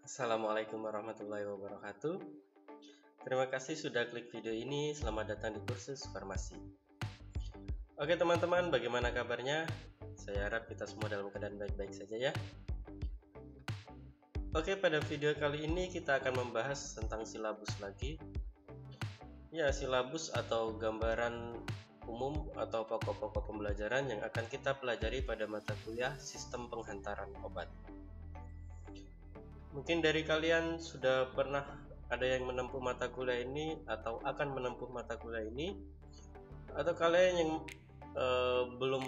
Assalamualaikum warahmatullahi wabarakatuh. Terima kasih sudah klik video ini. Selamat datang di kursus farmasi. Oke teman-teman, bagaimana kabarnya? Saya harap kita semua dalam keadaan baik-baik saja ya. Oke, pada video kali ini kita akan membahas tentang silabus lagi. Ya, silabus atau gambaran umum atau pokok-pokok pembelajaran yang akan kita pelajari pada mata kuliah sistem penghantaran obat. Mungkin dari kalian sudah pernah ada yang menempuh mata kuliah ini atau akan menempuh mata kuliah ini, atau kalian yang belum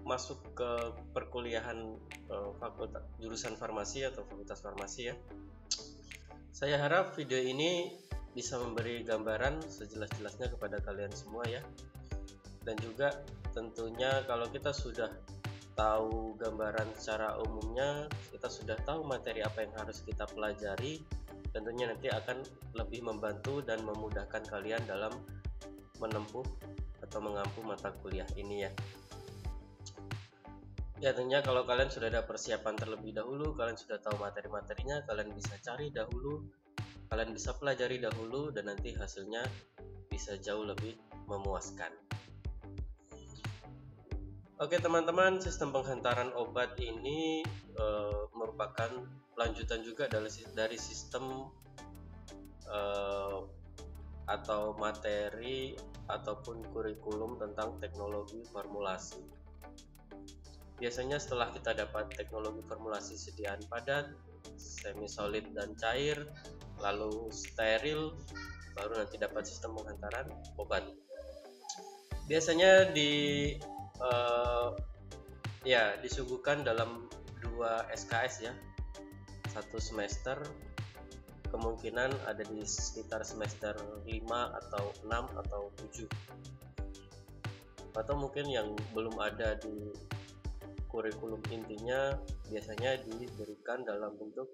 masuk ke perkuliahan fakultas jurusan farmasi atau fakultas farmasi ya. Saya harap video ini bisa memberi gambaran sejelas-jelasnya kepada kalian semua ya. Dan juga tentunya kalau kita sudah tahu gambaran secara umumnya, kita sudah tahu materi apa yang harus kita pelajari, tentunya nanti akan lebih membantu dan memudahkan kalian dalam menempuh atau mengampu mata kuliah ini ya. Ya tentunya kalau kalian sudah ada persiapan terlebih dahulu, kalian sudah tahu materi-materinya, kalian bisa cari dahulu, kalian bisa pelajari dahulu, dan nanti hasilnya bisa jauh lebih memuaskan. Oke teman-teman, sistem penghantaran obat ini merupakan lanjutan juga dari sistem atau materi ataupun kurikulum tentang teknologi formulasi. Biasanya setelah kita dapat teknologi formulasi sediaan padat, semi solid dan cair, lalu steril, baru nanti dapat sistem penghantaran obat. Biasanya disuguhkan dalam 2 SKS ya, 1 semester, kemungkinan ada di sekitar semester 5 atau 6 atau 7, atau mungkin yang belum ada di kurikulum intinya biasanya diberikan dalam bentuk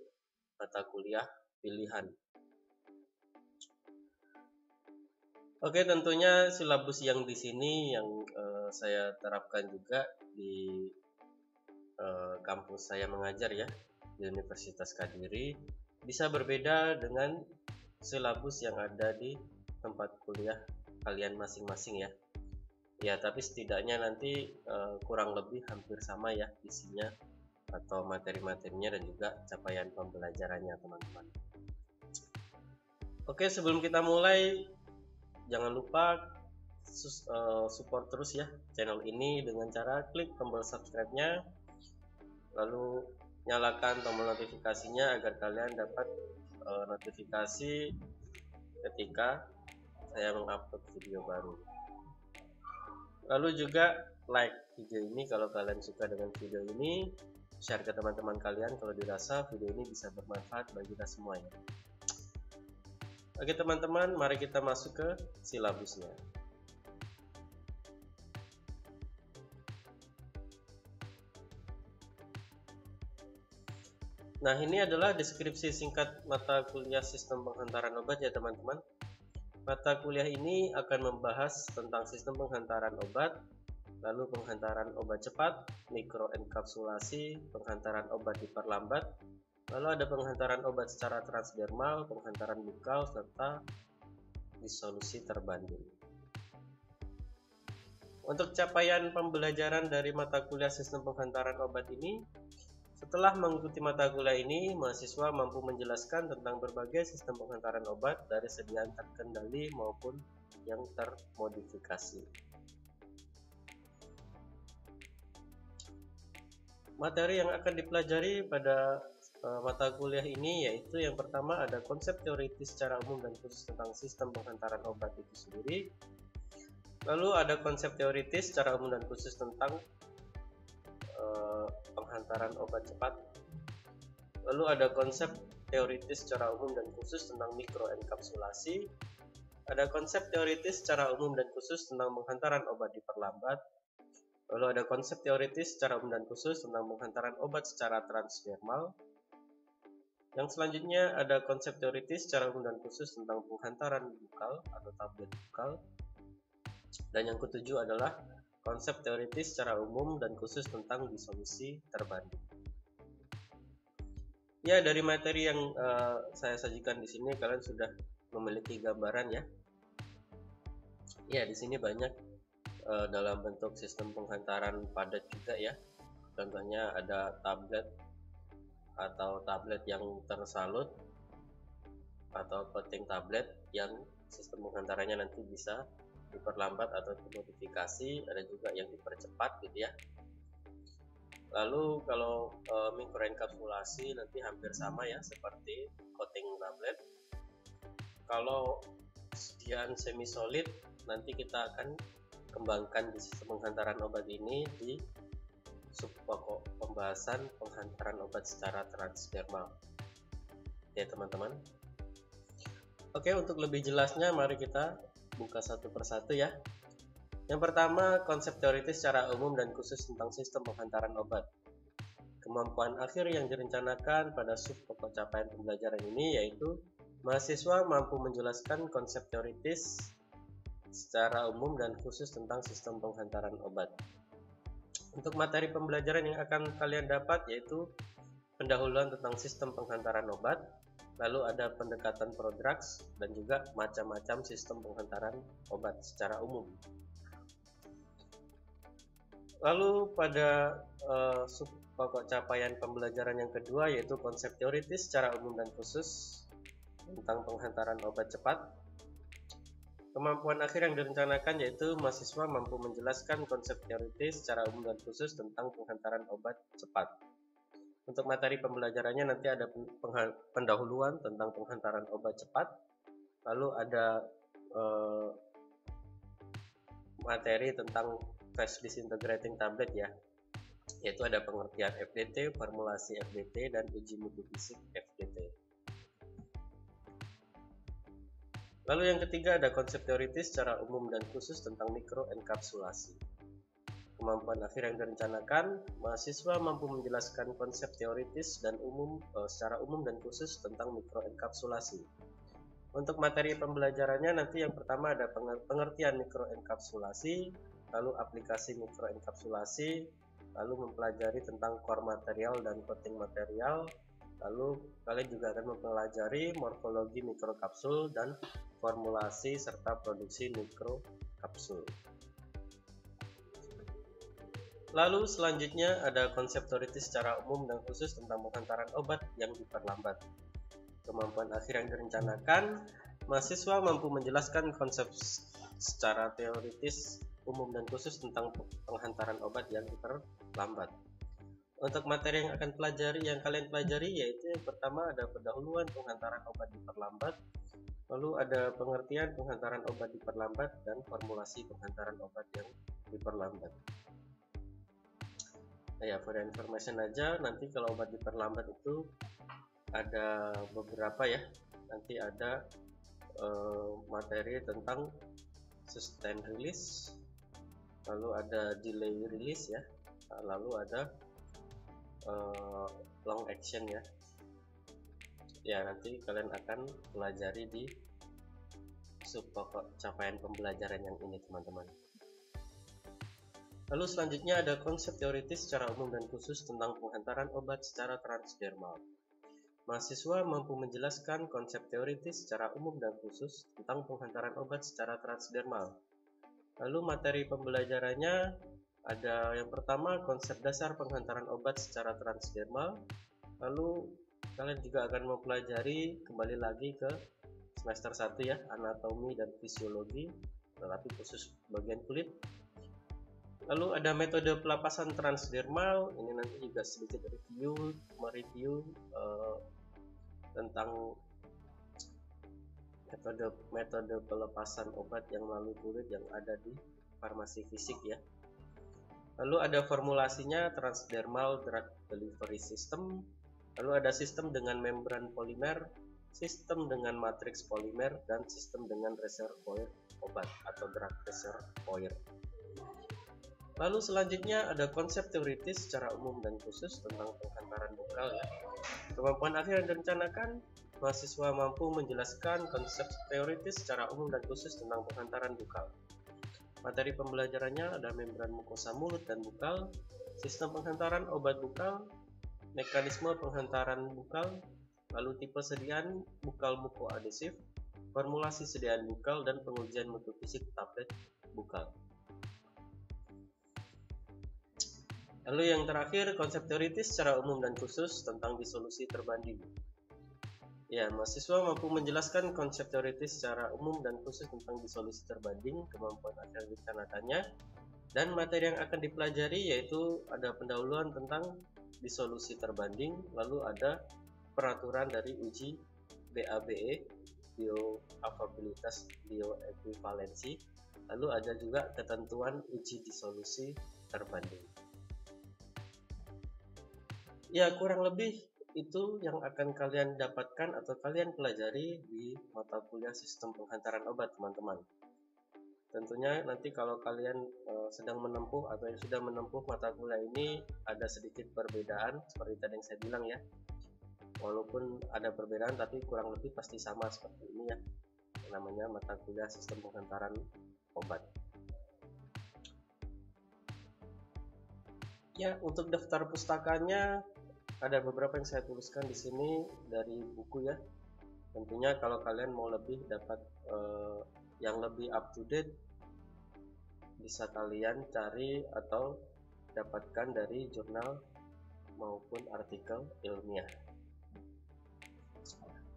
mata kuliah pilihan. Oke, tentunya silabus yang di sini yang saya terapkan juga di kampus saya mengajar ya, di Universitas Kadiri, bisa berbeda dengan silabus yang ada di tempat kuliah kalian masing-masing ya. Ya, tapi setidaknya nanti kurang lebih hampir sama ya isinya atau materi-materinya dan juga capaian pembelajarannya teman-teman. Oke, sebelum kita mulai, jangan lupa support terus ya channel ini dengan cara klik tombol subscribe-nya, lalu nyalakan tombol notifikasinya agar kalian dapat notifikasi ketika saya mengupload video baru. Lalu juga like video ini kalau kalian suka dengan video ini, share ke teman-teman kalian kalau dirasa video ini bisa bermanfaat bagi kita semua ya. Oke teman-teman, mari kita masuk ke silabusnya. Nah, ini adalah deskripsi singkat mata kuliah sistem penghantaran obat ya teman-teman. Mata kuliah ini akan membahas tentang sistem penghantaran obat, lalu penghantaran obat cepat, mikroenkapsulasi, penghantaran obat diperlambat, lalu ada penghantaran obat secara transdermal, penghantaran bukal, serta disolusi terbanding. Untuk capaian pembelajaran dari mata kuliah sistem penghantaran obat ini, setelah mengikuti mata kuliah ini, mahasiswa mampu menjelaskan tentang berbagai sistem penghantaran obat dari sediaan terkendali maupun yang termodifikasi. Materi yang akan dipelajari pada mata kuliah ini yaitu yang pertama ada konsep teoritis secara umum dan khusus tentang sistem penghantaran obat itu sendiri. Lalu ada konsep teoritis secara umum dan khusus tentang penghantaran obat cepat. Lalu ada konsep teoritis secara umum dan khusus tentang mikroenkapsulasi. Ada konsep teoritis secara umum dan khusus tentang penghantaran obat diperlambat. Lalu ada konsep teoritis secara umum dan khusus tentang penghantaran obat secara transdermal. Yang selanjutnya ada konsep teoritis secara umum dan khusus tentang penghantaran bukal atau tablet bukal. Dan yang ketujuh adalah konsep teoritis secara umum dan khusus tentang disolusi terbanding. Ya, dari materi yang saya sajikan di sini kalian sudah memiliki gambaran ya. Ya, di sini banyak dalam bentuk sistem penghantaran padat juga ya. Contohnya ada tablet atau tablet yang tersalut atau coating tablet yang sistem penghantarannya nanti bisa diperlambat atau dimodifikasi, ada juga yang dipercepat gitu ya. Lalu kalau mikroenkapsulasi nanti hampir sama ya seperti coating tablet. Kalau sediaan semi solid nanti kita akan kembangkan di sistem penghantaran obat ini di subpokok pembahasan penghantaran obat secara transdermal. Ya teman-teman. Oke, untuk lebih jelasnya mari kita buka satu persatu ya. Yang pertama, konsep teoritis secara umum dan khusus tentang sistem penghantaran obat. Kemampuan akhir yang direncanakan pada subpokok capaian pembelajaran ini yaitu mahasiswa mampu menjelaskan konsep teoritis secara umum dan khusus tentang sistem penghantaran obat. Untuk materi pembelajaran yang akan kalian dapat yaitu pendahuluan tentang sistem penghantaran obat, lalu ada pendekatan prodrugs dan juga macam-macam sistem penghantaran obat secara umum. Lalu pada subpokok capaian pembelajaran yang kedua yaitu konsep teoritis secara umum dan khusus tentang penghantaran obat cepat. Kemampuan akhir yang direncanakan yaitu mahasiswa mampu menjelaskan konsep teoritis secara umum dan khusus tentang penghantaran obat cepat. Untuk materi pembelajarannya nanti ada pendahuluan tentang penghantaran obat cepat, lalu ada materi tentang fast disintegrating tablet ya, yaitu ada pengertian FDT, formulasi FDT, dan uji mutu fisik FDT. Lalu yang ketiga ada konsep teoritis secara umum dan khusus tentang mikroenkapsulasi. Kemampuan akhir yang direncanakan, mahasiswa mampu menjelaskan konsep teoritis dan secara umum dan khusus tentang mikroenkapsulasi. Untuk materi pembelajarannya nanti yang pertama ada pengertian mikroenkapsulasi, lalu aplikasi mikroenkapsulasi, lalu mempelajari tentang core material dan coating material, lalu kalian juga akan mempelajari morfologi mikrokapsul dan formulasi serta produksi mikrokapsul. Lalu selanjutnya ada konsep teoritis secara umum dan khusus tentang penghantaran obat yang diperlambat. Kemampuan akhir yang direncanakan, mahasiswa mampu menjelaskan konsep secara teoritis umum dan khusus tentang penghantaran obat yang diperlambat. Untuk materi yang kalian pelajari yaitu yang pertama ada pendahuluan penghantaran obat diperlambat, lalu ada pengertian penghantaran obat diperlambat dan formulasi penghantaran obat yang diperlambat. Ya, for information aja, nanti kalau obat diperlambat itu ada beberapa ya. Nanti ada materi tentang sustain release, lalu ada delay release ya, lalu ada long action ya. Ya, nanti kalian akan pelajari di subpokok capaian pembelajaran yang ini teman-teman. Lalu selanjutnya ada konsep teoritis secara umum dan khusus tentang penghantaran obat secara transdermal. Mahasiswa mampu menjelaskan konsep teoritis secara umum dan khusus tentang penghantaran obat secara transdermal. Lalu materi pembelajarannya ada yang pertama konsep dasar penghantaran obat secara transdermal. Lalu kalian juga akan mempelajari kembali lagi ke semester 1 ya, anatomi dan fisiologi, tetapi khusus bagian kulit. Lalu ada metode pelapasan transdermal, ini nanti juga sedikit mereview tentang metode pelepasan obat yang melalui kulit yang ada di farmasi fisik ya. Lalu ada formulasinya transdermal drug delivery system, lalu ada sistem dengan membran polimer, sistem dengan matriks polimer, dan sistem dengan reservoir obat atau drug reservoir. Lalu selanjutnya ada konsep teoritis secara umum dan khusus tentang penghantaran bukal ya. Kemampuan akhir yang direncanakan, mahasiswa mampu menjelaskan konsep teoritis secara umum dan khusus tentang penghantaran bukal. Materi pembelajarannya ada membran mukosa mulut dan bukal, sistem penghantaran obat bukal, mekanisme penghantaran bukal, lalu tipe sediaan bukal mukoadhesif, formulasi sediaan bukal, dan pengujian mutu fisik tablet bukal. Lalu yang terakhir, konsep teoritis secara umum dan khusus tentang disolusi terbanding. Ya, mahasiswa mampu menjelaskan konsep teoritis secara umum dan khusus tentang disolusi terbanding, kemampuan akan direncanakannya, dan materi yang akan dipelajari yaitu ada pendahuluan tentang disolusi terbanding, lalu ada peraturan dari uji BABE, bioafabilitas bioekuivalensi, lalu ada juga ketentuan uji disolusi terbanding. Ya, kurang lebih itu yang akan kalian dapatkan atau kalian pelajari di mata kuliah sistem penghantaran obat, teman-teman. Tentunya nanti kalau kalian sedang menempuh atau yang sudah menempuh mata kuliah ini ada sedikit perbedaan seperti tadi yang saya bilang ya. Walaupun ada perbedaan tapi kurang lebih pasti sama seperti ini ya. Namanya mata kuliah sistem penghantaran obat. Ya, untuk daftar pustakanya ada beberapa yang saya tuliskan di sini dari buku ya. Tentunya kalau kalian mau lebih dapat yang lebih up to date, bisa kalian cari atau dapatkan dari jurnal maupun artikel ilmiah.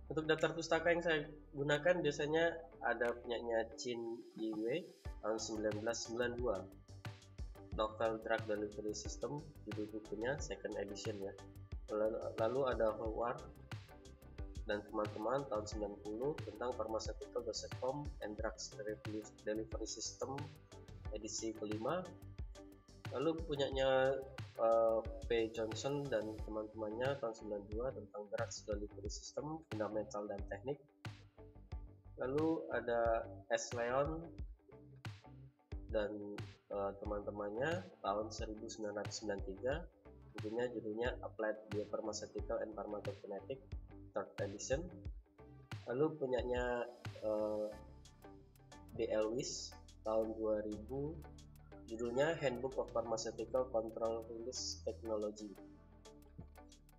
Untuk daftar pustaka yang saya gunakan biasanya ada punyanya Chin Yiwei tahun 1992, Novel Drug Delivery System, judul bukunya second edition ya. Lalu ada Howard dan teman-teman tahun 90 tentang Pharmaceutical Dosage Form and Drugs Delivery System edisi kelima. Lalu punyanya P. Johnson dan teman-temannya tahun 92 tentang Drugs Delivery System, Fundamental dan Teknik. Lalu ada S. Leon dan teman-temannya tahun 1993, judulnya Applied Biopharmaceutical and Pharmacokinetic, third edition. Lalu punyanya D. Elwis tahun 2000, judulnya Handbook of Pharmaceutical Control Release Technology.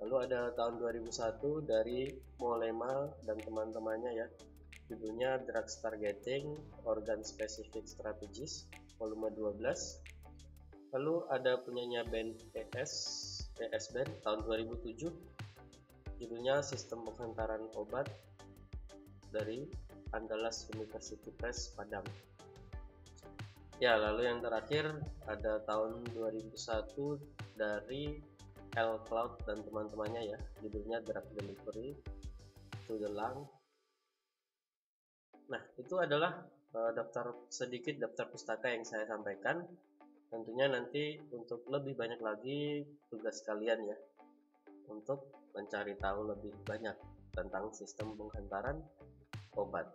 Lalu ada tahun 2001 dari Mollema dan teman-temannya ya, judulnya Drugs Targeting Organ Specific Strategies, volume 12. Lalu ada punyanya band ES Band tahun 2007, judulnya Sistem Penghantaran Obat dari Andalas University Press Padang. Ya, lalu yang terakhir ada tahun 2001 dari L. Cloud dan teman-temannya ya, judulnya Drug Delivery to the Lung. Nah, itu adalah sedikit daftar pustaka yang saya sampaikan. Tentunya nanti untuk lebih banyak lagi tugas kalian ya, untuk mencari tahu lebih banyak tentang sistem penghantaran obat.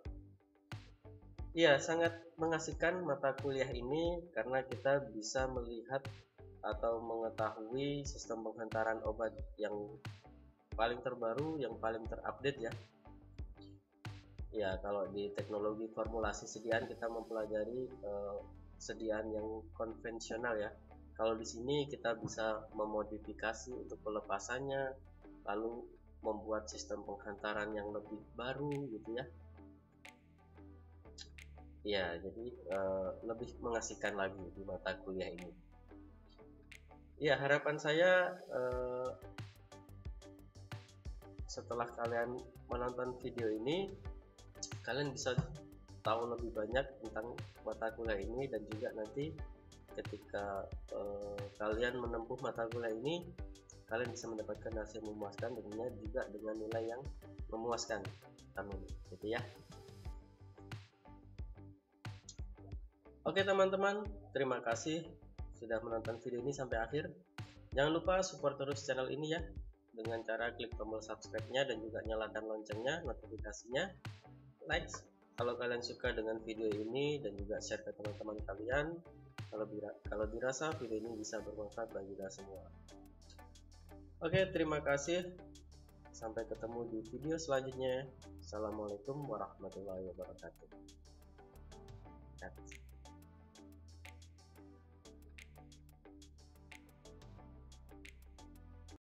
Ya, sangat mengasihkan mata kuliah ini karena kita bisa melihat atau mengetahui sistem penghantaran obat yang paling terbaru, yang paling terupdate ya. Ya, kalau di teknologi formulasi sediaan kita mempelajari sediaan yang konvensional ya. Kalau di sini kita bisa memodifikasi untuk pelepasannya, lalu membuat sistem penghantaran yang lebih baru gitu ya. Ya, jadi lebih mengasihkan lagi di mata kuliah ini. Ya, harapan saya setelah kalian menonton video ini, kalian bisa tahu lebih banyak tentang mata kuliah ini, dan juga nanti ketika kalian menempuh mata kuliah ini, kalian bisa mendapatkan hasil memuaskan, tentunya juga dengan nilai yang memuaskan. Amin, gitu ya. Oke teman-teman, terima kasih sudah menonton video ini sampai akhir. Jangan lupa support terus channel ini ya, dengan cara klik tombol subscribe-nya dan juga nyalakan loncengnya, notifikasinya, like kalau kalian suka dengan video ini, dan juga share ke teman-teman kalian kalau dirasa video ini bisa bermanfaat bagi kita semua. Oke, terima kasih. Sampai ketemu di video selanjutnya. Assalamualaikum warahmatullahi wabarakatuh.